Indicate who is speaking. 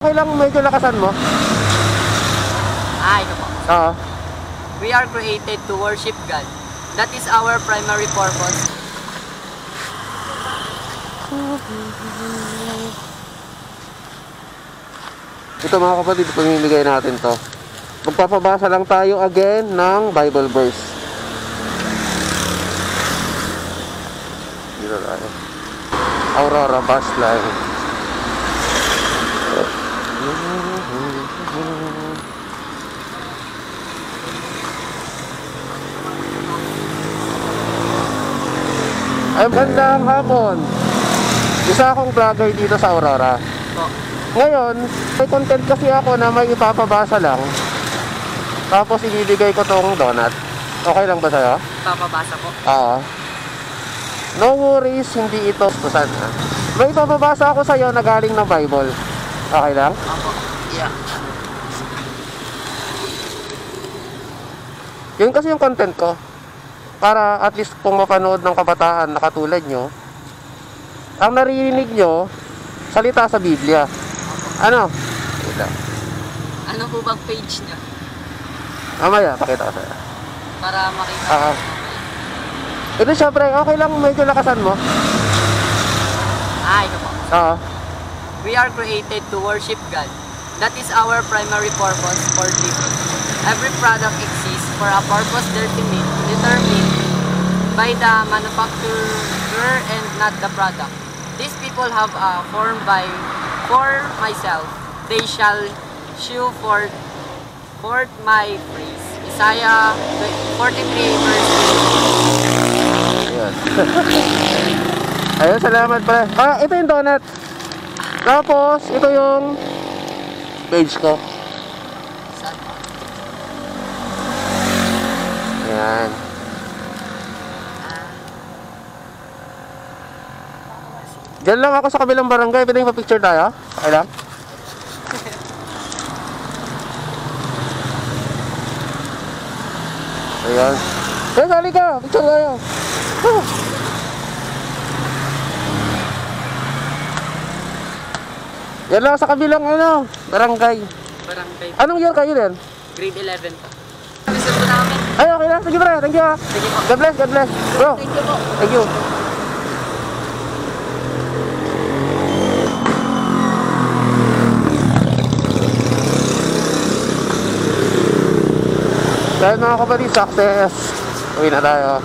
Speaker 1: Okay lang, medyo lakasan mo.
Speaker 2: Ito po.
Speaker 1: Oo.
Speaker 2: We are created to worship God. That is our primary purpose.
Speaker 1: Ito mga kapatid, pamimigay natin to. Magpapabasa lang tayo again ng Bible verse. Dito tayo. Aurora bus line. Ay, magandang hapon. Isa akong vlogger dito sa Aurora. Ngayon, may content kasi ako na may ipapabasa lang. Tapos ibibigay ko tong donut. Okay lang ba sa'yo?
Speaker 2: Papabasa po.
Speaker 1: Oo. No worries, hindi ito tusan ha. May ipapabasa ako sa'yo na galing ng Bible. Okay lang?
Speaker 2: Opo. Yeah.
Speaker 1: Yun kasi yung content ko. Para at least kung mapanood ng kabataan na katulad nyo, ang naririnig nyo, salita sa Biblia. Ano?
Speaker 2: Ano po bang page niya?
Speaker 1: Mamaya, pakita ko sa'yo.
Speaker 2: Para makita.
Speaker 1: Ito syempre, okay lang, medyo lakasan mo.
Speaker 2: Ito po.
Speaker 1: Oo.
Speaker 2: We are created to worship God. That is our primary purpose for living. Every product exists for a purpose determined by the manufacturer and not the product. These people have a form for myself. They shall shew forth my praise. Isaiah 43 verse 8.
Speaker 1: Ayan. Ayun, salamat pala. Ito yung donut. Tapos, ito yung page ko. Ayan. Diyan lang ako sa kabilang barangay. Pwede yung pa-picture tayo? Okay lang? Ayan. Kaya sali ka. Picture tayo. Yan lang sa kabilang barangay.
Speaker 2: Barangay.
Speaker 1: Anong year kayo din?
Speaker 2: Grade 11 po. Gusto po namin.
Speaker 1: Ay, okay lang. Sige bro. Thank you.
Speaker 2: Sige po.
Speaker 1: God bless. God bless. Bro.
Speaker 2: Thank you po.
Speaker 1: Thank you. Dahil mga kapatid, success. Uwi na tayo.